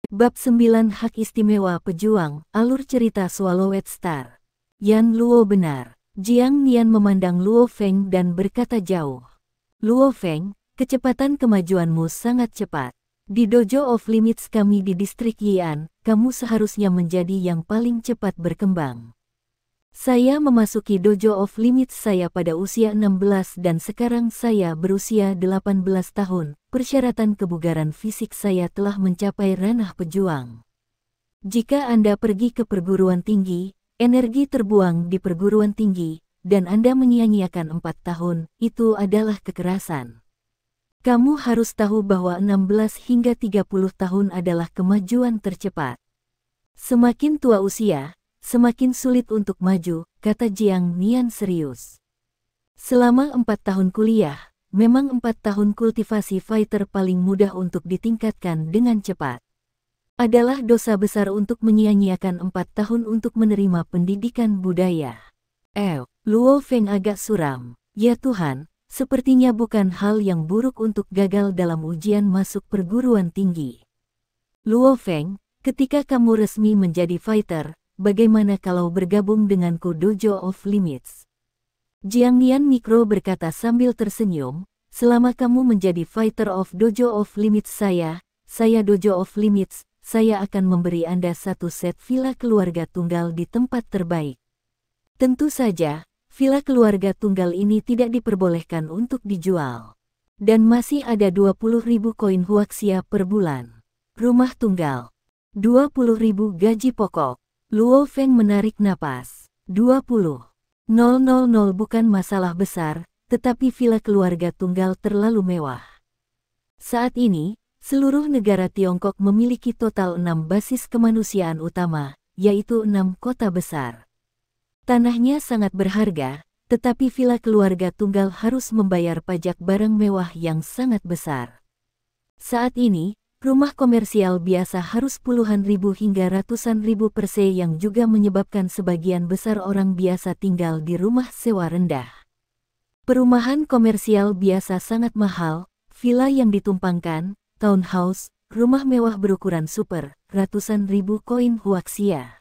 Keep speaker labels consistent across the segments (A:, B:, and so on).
A: Bab 9 Hak Istimewa Pejuang, Alur Cerita Swallowed Star. Yan Luo benar. Jiang Nian memandang Luo Feng dan berkata jauh. Luo Feng, kecepatan kemajuanmu sangat cepat. Di Dojo of Limits kami di distrik Yian, kamu seharusnya menjadi yang paling cepat berkembang. Saya memasuki Dojo of Limits saya pada usia 16 dan sekarang saya berusia 18 tahun. Persyaratan kebugaran fisik saya telah mencapai ranah pejuang. Jika Anda pergi ke perguruan tinggi, energi terbuang di perguruan tinggi, dan Anda menyia-nyiakan 4 tahun, itu adalah kekerasan. Kamu harus tahu bahwa 16 hingga 30 tahun adalah kemajuan tercepat. Semakin tua usia, semakin sulit untuk maju, kata Jiang Nian serius. Selama 4 tahun kuliah, memang 4 tahun kultivasi fighter paling mudah untuk ditingkatkan dengan cepat. Adalah dosa besar untuk menyia-nyiakan 4 tahun untuk menerima pendidikan budaya. Luo Feng agak suram. Ya Tuhan, sepertinya bukan hal yang buruk untuk gagal dalam ujian masuk perguruan tinggi. Luo Feng, ketika kamu resmi menjadi fighter, bagaimana kalau bergabung denganku Dojo of Limits? Jiang Nian Mikro berkata sambil tersenyum, selama kamu menjadi fighter of Dojo of Limits saya Dojo of Limits, saya akan memberi Anda satu set villa keluarga tunggal di tempat terbaik. Tentu saja, villa keluarga tunggal ini tidak diperbolehkan untuk dijual. Dan masih ada 20.000 koin huaxia per bulan. Rumah tunggal. 20.000 gaji pokok. Luo Feng menarik napas. 20.000 bukan masalah besar, tetapi villa keluarga tunggal terlalu mewah. Saat ini, seluruh negara Tiongkok memiliki total 6 basis kemanusiaan utama, yaitu 6 kota besar. Tanahnya sangat berharga, tetapi villa keluarga tunggal harus membayar pajak barang mewah yang sangat besar. Saat ini, rumah komersial biasa harus puluhan ribu hingga ratusan ribu per se yang juga menyebabkan sebagian besar orang biasa tinggal di rumah sewa rendah. Perumahan komersial biasa sangat mahal, villa yang ditumpangkan, townhouse, rumah mewah berukuran super, ratusan ribu koin huaxia.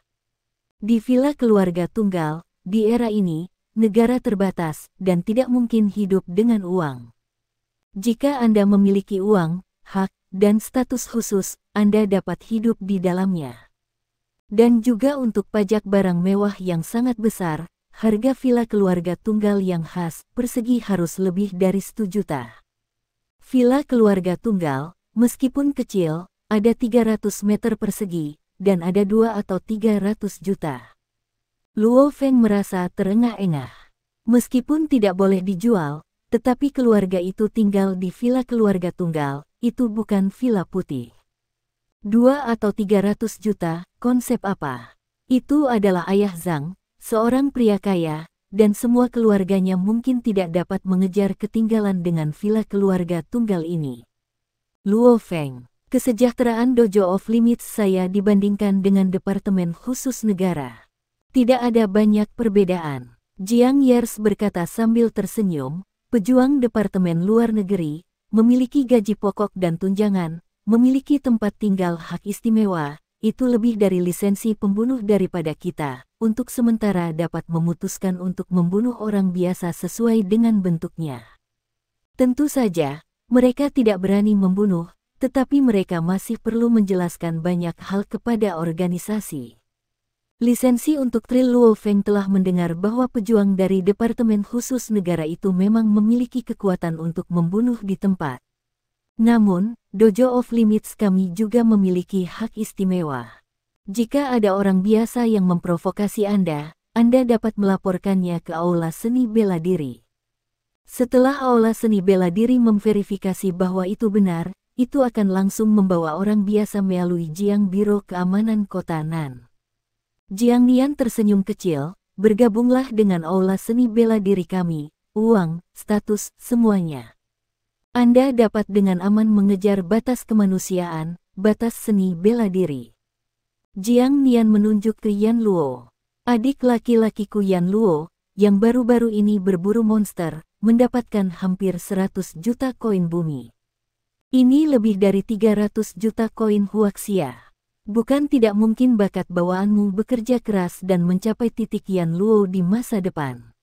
A: Di villa keluarga tunggal, di era ini, negara terbatas dan tidak mungkin hidup dengan uang. Jika Anda memiliki uang, hak, dan status khusus, Anda dapat hidup di dalamnya. Dan juga untuk pajak barang mewah yang sangat besar, harga villa keluarga tunggal yang khas persegi harus lebih dari 1 juta. Villa keluarga tunggal, meskipun kecil, ada 300 meter persegi, dan ada 2 atau 300 juta. Luo Feng merasa terengah-engah. Meskipun tidak boleh dijual, tetapi keluarga itu tinggal di villa keluarga tunggal, itu bukan villa putih. 2 atau 300 juta, konsep apa? Itu adalah ayah Zhang, seorang pria kaya, dan semua keluarganya mungkin tidak dapat mengejar ketinggalan dengan villa keluarga tunggal ini. Luo Feng, kesejahteraan Dojo of Limits saya dibandingkan dengan Departemen Khusus Negara. Tidak ada banyak perbedaan. Jiang Yers berkata sambil tersenyum, pejuang Departemen Luar Negeri, memiliki gaji pokok dan tunjangan, memiliki tempat tinggal hak istimewa, itu lebih dari lisensi pembunuh daripada kita, untuk sementara dapat memutuskan untuk membunuh orang biasa sesuai dengan bentuknya. Tentu saja, mereka tidak berani membunuh, tetapi mereka masih perlu menjelaskan banyak hal kepada organisasi. Lisensi untuk Tril Luo Feng telah mendengar bahwa pejuang dari Departemen Khusus Negara itu memang memiliki kekuatan untuk membunuh di tempat. Namun, Dojo of Limits kami juga memiliki hak istimewa. Jika ada orang biasa yang memprovokasi Anda dapat melaporkannya ke Aula Seni Bela Diri. Setelah Aula Seni Bela Diri memverifikasi bahwa itu benar, itu akan langsung membawa orang biasa melalui Jiang Biro Keamanan Kota Nan. Jiang Nian tersenyum kecil, bergabunglah dengan Aula Seni Bela Diri kami, uang, status, semuanya. Anda dapat dengan aman mengejar batas kemanusiaan, batas seni bela diri. Jiang Nian menunjuk ke Yan Luo. Adik laki-lakiku Yan Luo, yang baru-baru ini berburu monster, mendapatkan hampir 100 juta koin bumi. Ini lebih dari 300 juta koin huaxia. Bukan tidak mungkin bakat bawaanmu bekerja keras dan mencapai titik Yan Luo di masa depan.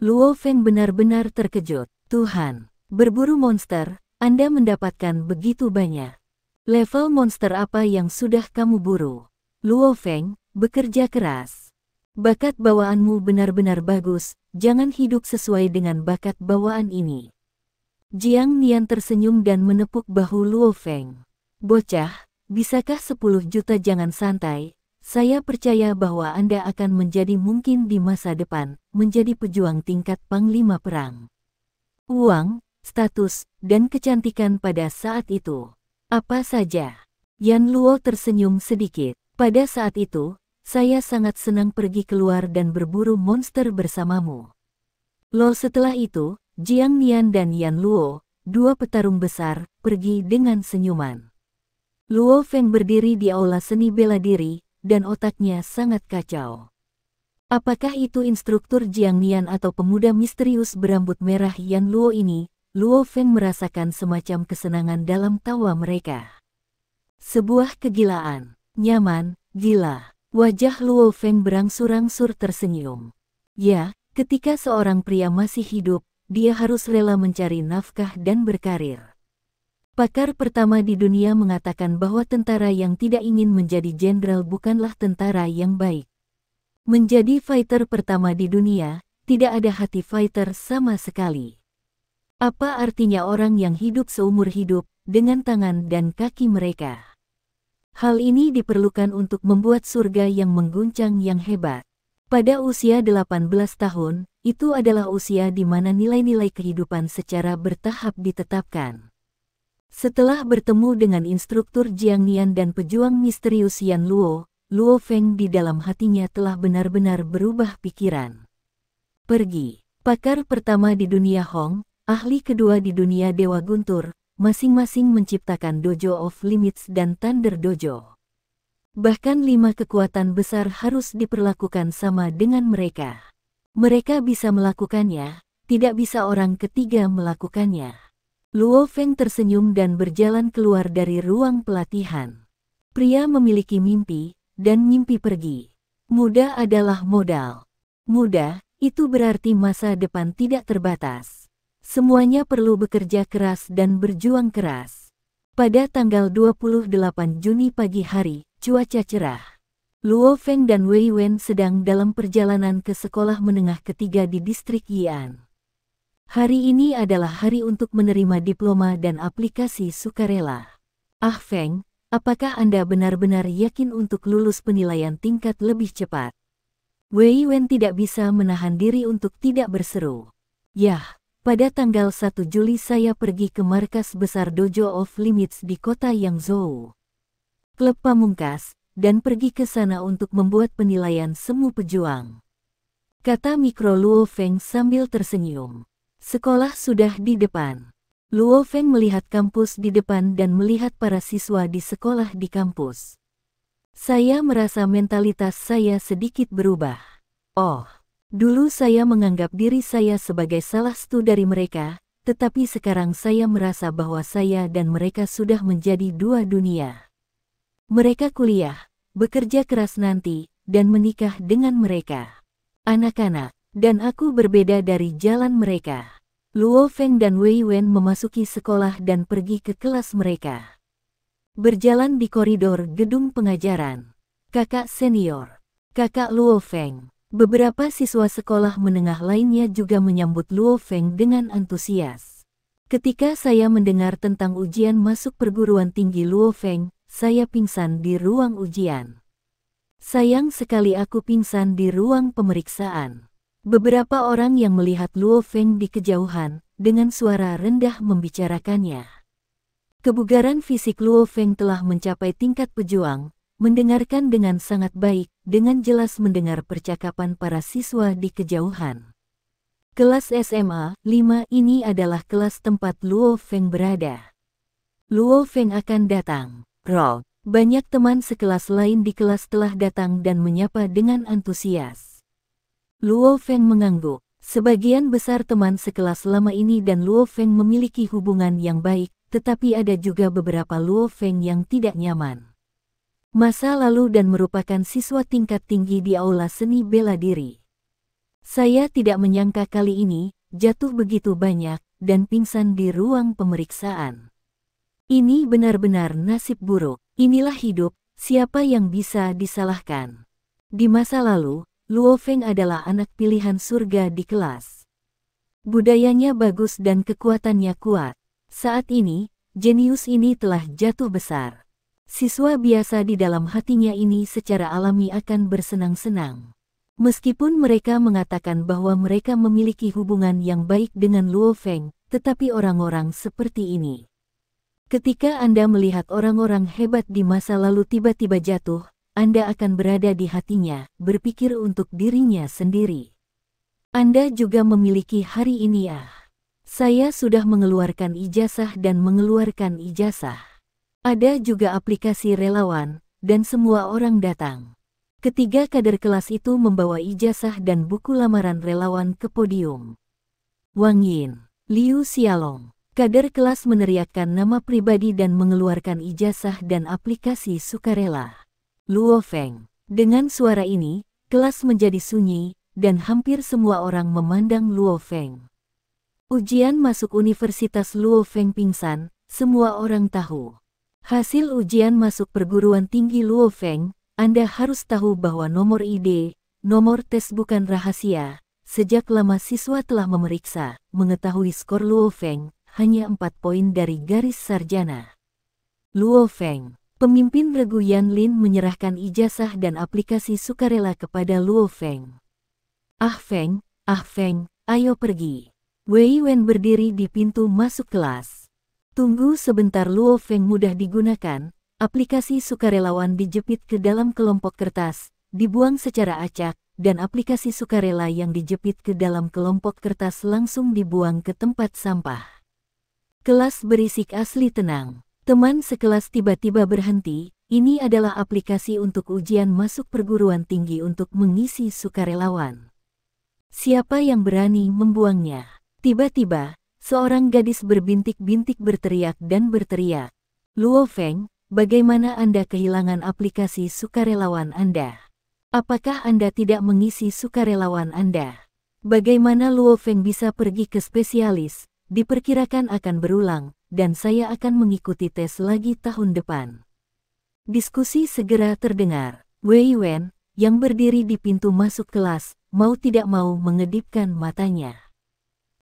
A: Luo Feng benar-benar terkejut. Tuhan, berburu monster, Anda mendapatkan begitu banyak. Level monster apa yang sudah kamu buru? Luo Feng, bekerja keras. Bakat bawaanmu benar-benar bagus, jangan hidup sesuai dengan bakat bawaan ini. Jiang Nian tersenyum dan menepuk bahu Luo Feng. Bocah, bisakah 10 juta jangan santai, saya percaya bahwa Anda akan menjadi mungkin di masa depan, menjadi pejuang tingkat panglima perang. Uang, status, dan kecantikan pada saat itu. Apa saja. Yan Luo tersenyum sedikit. Pada saat itu, saya sangat senang pergi keluar dan berburu monster bersamamu. Setelah itu, Jiang Nian dan Yan Luo, dua petarung besar, pergi dengan senyuman. Luo Feng berdiri di aula seni bela diri, dan otaknya sangat kacau. Apakah itu instruktur Jiang Nian atau pemuda misterius berambut merah Yan Luo ini? Luo Feng merasakan semacam kesenangan dalam tawa mereka. Sebuah kegilaan, nyaman, gila. Wajah Luo Feng berangsur-angsur tersenyum. Ya, ketika seorang pria masih hidup, dia harus rela mencari nafkah dan berkarir. Pakar pertama di dunia mengatakan bahwa tentara yang tidak ingin menjadi jenderal bukanlah tentara yang baik. Menjadi fighter pertama di dunia, tidak ada hati fighter sama sekali. Apa artinya orang yang hidup seumur hidup, dengan tangan dan kaki mereka? Hal ini diperlukan untuk membuat surga yang mengguncang yang hebat. Pada usia 18 tahun, itu adalah usia di mana nilai-nilai kehidupan secara bertahap ditetapkan. Setelah bertemu dengan instruktur Jiang Nian dan pejuang misterius Yan Luo, Luo Feng di dalam hatinya telah benar-benar berubah pikiran. Pergi. Pakar pertama di dunia Hong, ahli kedua di dunia Dewa Guntur, masing-masing menciptakan Dojo of Limits dan Thunder Dojo. Bahkan 5 kekuatan besar harus diperlakukan sama dengan mereka. Mereka bisa melakukannya, tidak bisa orang ketiga melakukannya. Luo Feng tersenyum dan berjalan keluar dari ruang pelatihan. Pria memiliki mimpi, dan mimpi pergi. Muda adalah modal. Muda, itu berarti masa depan tidak terbatas. Semuanya perlu bekerja keras dan berjuang keras. Pada tanggal 28 Juni pagi hari, cuaca cerah. Luo Feng dan Wei Wen sedang dalam perjalanan ke sekolah menengah ketiga di distrik Yian. Hari ini adalah hari untuk menerima diploma dan aplikasi sukarela. Ah Feng, apakah Anda benar-benar yakin untuk lulus penilaian tingkat lebih cepat? Wei Wen tidak bisa menahan diri untuk tidak berseru. Yah, pada tanggal 1 Juli saya pergi ke markas besar Dojo of Limits di kota Yangzhou. Klub pamungkas, dan pergi ke sana untuk membuat penilaian semu pejuang. Kata mikro Luo Feng sambil tersenyum. Sekolah sudah di depan. Luo Feng melihat kampus di depan dan melihat para siswa di sekolah di kampus. Saya merasa mentalitas saya sedikit berubah. Oh, dulu saya menganggap diri saya sebagai salah satu dari mereka, tetapi sekarang saya merasa bahwa saya dan mereka sudah menjadi dua dunia. Mereka kuliah, bekerja keras nanti, dan menikah dengan mereka. Anak-anak, dan aku berbeda dari jalan mereka. Luo Feng dan Wei Wen memasuki sekolah dan pergi ke kelas mereka. Berjalan di koridor gedung pengajaran. Kakak senior, kakak Luo Feng. Beberapa siswa sekolah menengah lainnya juga menyambut Luo Feng dengan antusias. Ketika saya mendengar tentang ujian masuk perguruan tinggi Luo Feng, saya pingsan di ruang ujian. Sayang sekali aku pingsan di ruang pemeriksaan. Beberapa orang yang melihat Luo Feng di kejauhan, dengan suara rendah membicarakannya. Kebugaran fisik Luo Feng telah mencapai tingkat pejuang, mendengarkan dengan sangat baik, dengan jelas mendengar percakapan para siswa di kejauhan. Kelas SMA 5 ini adalah kelas tempat Luo Feng berada. Luo Feng akan datang. Rob, banyak teman sekelas lain di kelas telah datang dan menyapa dengan antusias. Luo Feng mengangguk. Sebagian besar teman sekelas lama ini dan Luo Feng memiliki hubungan yang baik, tetapi ada juga beberapa Luo Feng yang tidak nyaman. masa lalu dan merupakan siswa tingkat tinggi di Aula Seni Bela Diri. Saya tidak menyangka kali ini jatuh begitu banyak dan pingsan di ruang pemeriksaan. Ini benar-benar nasib buruk. Inilah hidup, siapa yang bisa disalahkan? Di masa lalu, Luo Feng adalah anak pilihan surga di kelas. Budayanya bagus dan kekuatannya kuat. Saat ini, jenius ini telah jatuh besar. Siswa biasa di dalam hatinya ini secara alami akan bersenang-senang. Meskipun mereka mengatakan bahwa mereka memiliki hubungan yang baik dengan Luo Feng, tetapi orang-orang seperti ini. Ketika Anda melihat orang-orang hebat di masa lalu tiba-tiba jatuh, Anda akan berada di hatinya, berpikir untuk dirinya sendiri. Anda juga memiliki hari ini ya. Saya sudah mengeluarkan ijazah dan mengeluarkan ijazah. Ada juga aplikasi relawan, dan semua orang datang. Ketiga kader kelas itu membawa ijazah dan buku lamaran relawan ke podium. Wang Yin, Liu Xiaolong. Kader kelas meneriakkan nama pribadi dan mengeluarkan ijazah dan aplikasi sukarela. Luo Feng. Dengan suara ini, kelas menjadi sunyi, dan hampir semua orang memandang Luo Feng. Ujian masuk Universitas Luo Feng pingsan, semua orang tahu. Hasil ujian masuk perguruan tinggi Luo Feng, Anda harus tahu bahwa nomor ID, nomor tes bukan rahasia. Sejak lama siswa telah memeriksa, mengetahui skor Luo Feng, hanya 4 poin dari garis sarjana. Luo Feng, pemimpin regu Yan Lin menyerahkan ijazah dan aplikasi sukarela kepada Luo Feng. Ah Feng, ayo pergi. Wei Wen berdiri di pintu masuk kelas. Tunggu sebentar. Luo Feng mudah digunakan, aplikasi sukarelawan dijepit ke dalam kelompok kertas, dibuang secara acak, dan aplikasi sukarela yang dijepit ke dalam kelompok kertas langsung dibuang ke tempat sampah. Kelas berisik asli tenang. Teman sekelas tiba-tiba berhenti. Ini adalah aplikasi untuk ujian masuk perguruan tinggi untuk mengisi sukarelawan. Siapa yang berani membuangnya? Tiba-tiba, seorang gadis berbintik-bintik berteriak dan berteriak. Luo Feng, bagaimana Anda kehilangan aplikasi sukarelawan Anda? Apakah Anda tidak mengisi sukarelawan Anda? Bagaimana Luo Feng bisa pergi ke spesialis? Diperkirakan akan berulang, dan saya akan mengikuti tes lagi tahun depan. Diskusi segera terdengar. Wei Wen, yang berdiri di pintu masuk kelas, mau tidak mau mengedipkan matanya.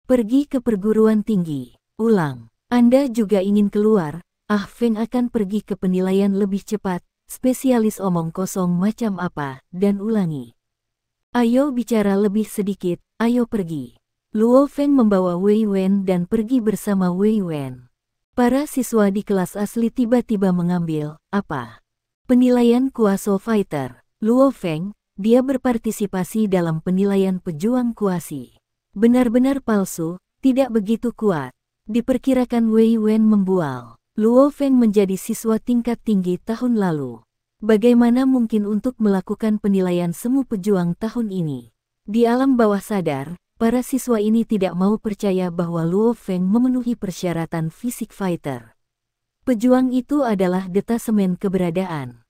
A: Pergi ke perguruan tinggi. Ulang. Anda juga ingin keluar? Ah Feng akan pergi ke penilaian lebih cepat, spesialis omong kosong macam apa, dan ulangi. Ayo bicara lebih sedikit, ayo pergi. Luo Feng membawa Wei Wen dan pergi bersama Wei Wen. Para siswa di kelas asli tiba-tiba mengambil, apa? Penilaian kuaso fighter. Luo Feng, dia berpartisipasi dalam penilaian pejuang kuasi. Benar-benar palsu, tidak begitu kuat. Diperkirakan Wei Wen membual. Luo Feng menjadi siswa tingkat tinggi tahun lalu. Bagaimana mungkin untuk melakukan penilaian semu pejuang tahun ini? Di alam bawah sadar, para siswa ini tidak mau percaya bahwa Luo Feng memenuhi persyaratan fisik fighter. Pejuang itu adalah detasemen keberadaan.